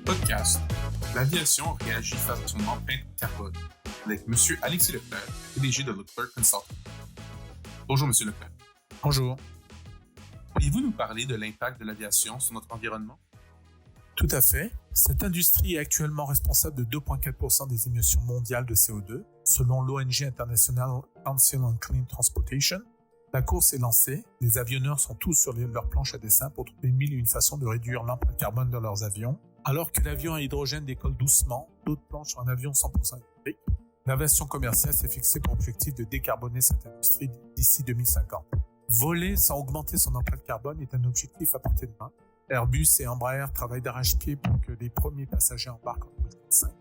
Podcast. L'aviation réagit face à son empreinte carbone avec M. Alexis Leclerc, PDG de Leclerc Consulting. Bonjour M. Leclerc. Bonjour. Pourriez-vous nous parler de l'impact de l'aviation sur notre environnement? Tout à fait. Cette industrie est actuellement responsable de 2,4% des émissions mondiales de CO2, selon l'ONG International Council on Clean Transportation. La course est lancée, les avionneurs sont tous sur leur planche à dessin pour trouver mille et une façons de réduire l'empreinte carbone de leurs avions. Alors que l'avion à hydrogène décolle doucement, d'autres planchent sur un avion 100% électrique. L'aviation commerciale s'est fixée pour objectif de décarboner cette industrie d'ici 2050. Voler sans augmenter son empreinte carbone est un objectif à portée de main. Airbus et Embraer travaillent d'arrache-pied pour que les premiers passagers embarquent en 2035.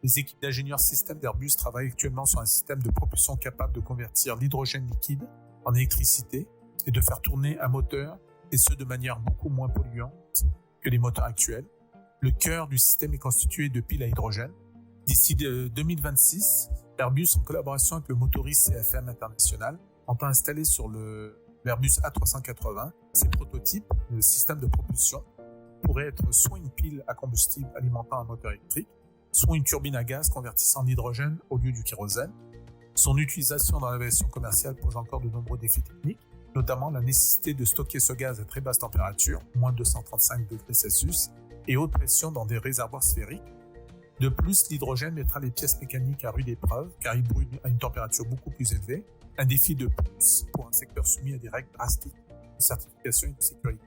Les équipes d'ingénieurs système d'Airbus travaillent actuellement sur un système de propulsion capable de convertir l'hydrogène liquide en électricité et de faire tourner un moteur, et ce de manière beaucoup moins polluante que les moteurs actuels. Le cœur du système est constitué de piles à hydrogène. D'ici 2026, Airbus, en collaboration avec le motoriste CFM International, entend installer sur l'Airbus A380 ses prototypes. Le système de propulsion pourrait être soit une pile à combustible alimentant un moteur électrique, soit une turbine à gaz convertissant l'hydrogène au lieu du kérosène. Son utilisation dans l'aviation commerciale pose encore de nombreux défis techniques, notamment la nécessité de stocker ce gaz à très basse température, moins de 235 degrés Celsius, et haute pression dans des réservoirs sphériques. De plus, l'hydrogène mettra les pièces mécaniques à rude épreuve car il brûle à une température beaucoup plus élevée, un défi de plus pour un secteur soumis à des règles drastiques de certification et de sécurité.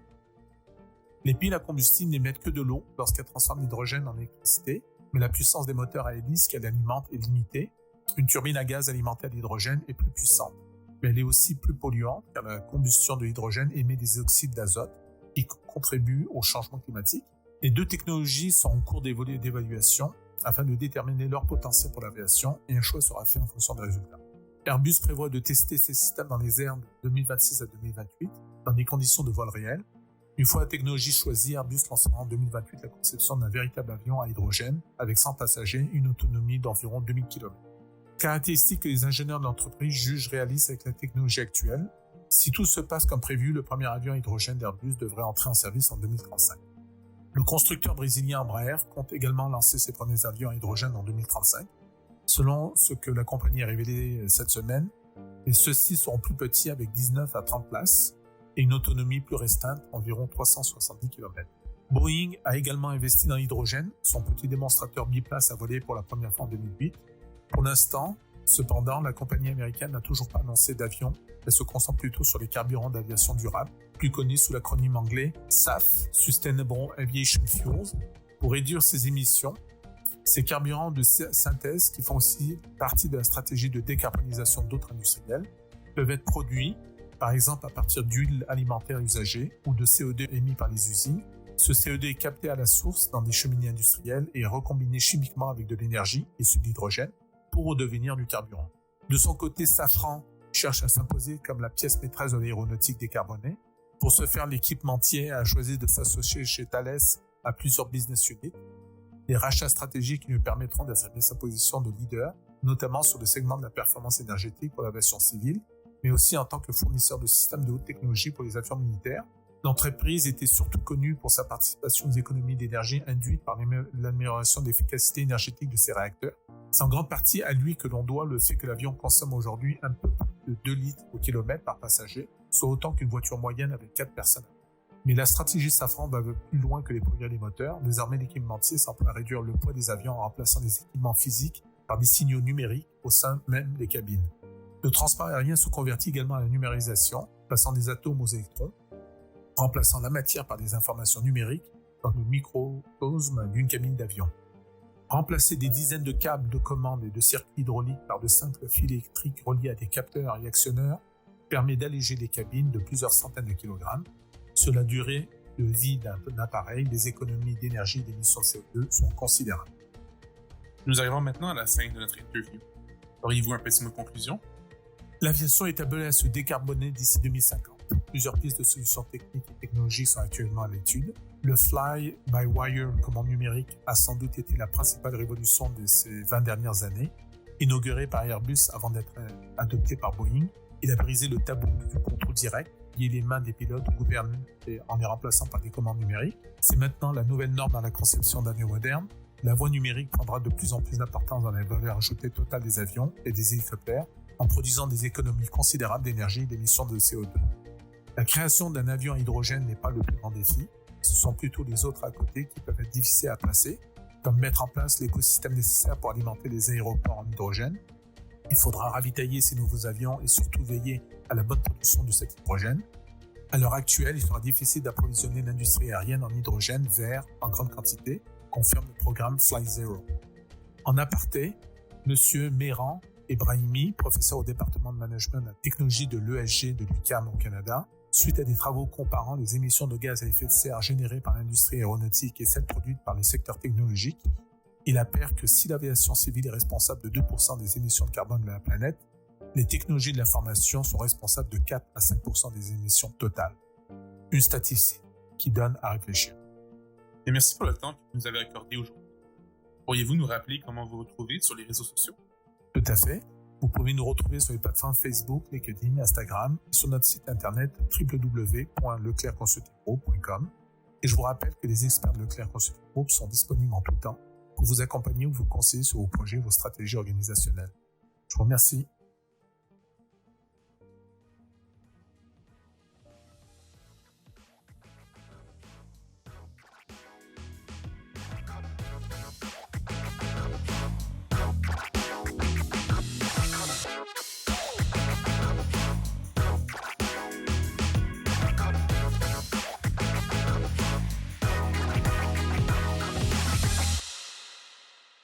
Les piles à combustible n'émettent que de l'eau lorsqu'elles transforment l'hydrogène en électricité, mais la puissance des moteurs à hélice qu'elles alimentent est limitée. Une turbine à gaz alimentée à l'hydrogène est plus puissante, mais elle est aussi plus polluante car la combustion de l'hydrogène émet des oxydes d'azote qui contribuent au changement climatique. Les deux technologies sont en cours d'évaluation afin de déterminer leur potentiel pour l'aviation et un choix sera fait en fonction des résultats. Airbus prévoit de tester ces systèmes dans les airs de 2026 à 2028 dans des conditions de vol réel. Une fois la technologie choisie, Airbus lancera en 2028 la conception d'un véritable avion à hydrogène avec 100 passagers, une autonomie d'environ 2000 km. Caractéristiques que les ingénieurs de l'entreprise jugent réalistes avec la technologie actuelle. Si tout se passe comme prévu, le premier avion à hydrogène d'Airbus devrait entrer en service en 2035. Le constructeur brésilien Embraer compte également lancer ses premiers avions à hydrogène en 2035. Selon ce que la compagnie a révélé cette semaine, ceux-ci seront plus petits avec 19 à 30 places et une autonomie plus restreinte, environ 370 km. Boeing a également investi dans l'hydrogène, son petit démonstrateur biplace a volé pour la première fois en 2008. Pour l'instant, cependant, la compagnie américaine n'a toujours pas annoncé d'avion. Elle se concentre plutôt sur les carburants d'aviation durable, plus connus sous l'acronyme anglais SAF, Sustainable Aviation Fuels. Pour réduire ses émissions, ces carburants de synthèse, qui font aussi partie de la stratégie de décarbonisation d'autres industriels, peuvent être produits, par exemple à partir d'huile alimentaire usagée ou de CO2 émis par les usines. Ce CO2 est capté à la source dans des cheminées industrielles et recombiné chimiquement avec de l'énergie issue de l'hydrogène pour redevenir du carburant. De son côté, Safran cherche à s'imposer comme la pièce maîtresse de l'aéronautique décarbonée. Pour ce faire, l'équipementier a choisi de s'associer chez Thales à plusieurs business units. Des rachats stratégiques lui permettront d'affirmer sa position de leader, notamment sur le segment de la performance énergétique pour l'aviation civile, mais aussi en tant que fournisseur de systèmes de haute technologie pour les avions militaires. L'entreprise était surtout connue pour sa participation aux économies d'énergie induites par l'amélioration de l'efficacité énergétique de ses réacteurs. C'est en grande partie à lui que l'on doit le fait que l'avion consomme aujourd'hui un peu plus de 2 litres au kilomètre par passager, soit autant qu'une voiture moyenne avec 4 personnes. Mais la stratégie Safran va plus loin que les progrès des moteurs. Désormais, l'équipementier s'emploie à réduire le poids des avions en remplaçant des équipements physiques par des signaux numériques au sein même des cabines. Le transport aérien se convertit également à la numérisation, passant des atomes aux électrons, remplaçant la matière par des informations numériques dans le microcosme d'une cabine d'avion. Remplacer des dizaines de câbles de commande et de circuits hydrauliques par de simples fils électriques reliés à des capteurs et actionneurs permet d'alléger les cabines de plusieurs centaines de kilogrammes. Sur la durée de vie d'un appareil, les économies d'énergie et d'émissions de CO2 sont considérables. Nous arrivons maintenant à la fin de notre interview. Auriez-vous un petit mot de conclusion? L'aviation est appelée à se décarboner d'ici 2050. Plusieurs pistes de solutions techniques et technologiques sont actuellement à l'étude. Le fly-by-wire commande numérique a sans doute été la principale révolution de ces 20 dernières années, inaugurée par Airbus avant d'être adoptée par Boeing, Il a brisé le tabou du contrôle direct, lié les mains des pilotes au gouvernement en les remplaçant par des commandes numériques. C'est maintenant la nouvelle norme dans la conception d'avions modernes. La voie numérique prendra de plus en plus d'importance dans la valeur ajoutée totale des avions et des hélicoptères, en produisant des économies considérables d'énergie et d'émissions de CO2. La création d'un avion à hydrogène n'est pas le plus grand défi, ce sont plutôt les autres à côté qui peuvent être difficiles à placer, comme mettre en place l'écosystème nécessaire pour alimenter les aéroports en hydrogène. Il faudra ravitailler ces nouveaux avions et surtout veiller à la bonne production de cet hydrogène. À l'heure actuelle, il sera difficile d'approvisionner l'industrie aérienne en hydrogène vert en grande quantité, confirme le programme FlyZero. En aparté, M. Mehran Ebrahimi, professeur au département de management de la technologie de l'ESG de l'UQAM au Canada, suite à des travaux comparant les émissions de gaz à effet de serre générées par l'industrie aéronautique et celles produites par les secteurs technologiques, il appert que si l'aviation civile est responsable de 2% des émissions de carbone de la planète, les technologies de l'information sont responsables de 4 à 5% des émissions totales. Une statistique qui donne à réfléchir. Et merci pour le temps que vous nous avez accordé aujourd'hui. Pourriez-vous nous rappeler comment vous retrouvez sur les réseaux sociaux? Tout à fait. Vous pouvez nous retrouver sur les plateformes Facebook, LinkedIn, Instagram et sur notre site internet www.leclercconsultinggroup.com. Et je vous rappelle que les experts de Leclerc Consulting Group sont disponibles en tout temps pour vous accompagner ou vous conseiller sur vos projets et vos stratégies organisationnelles. Je vous remercie.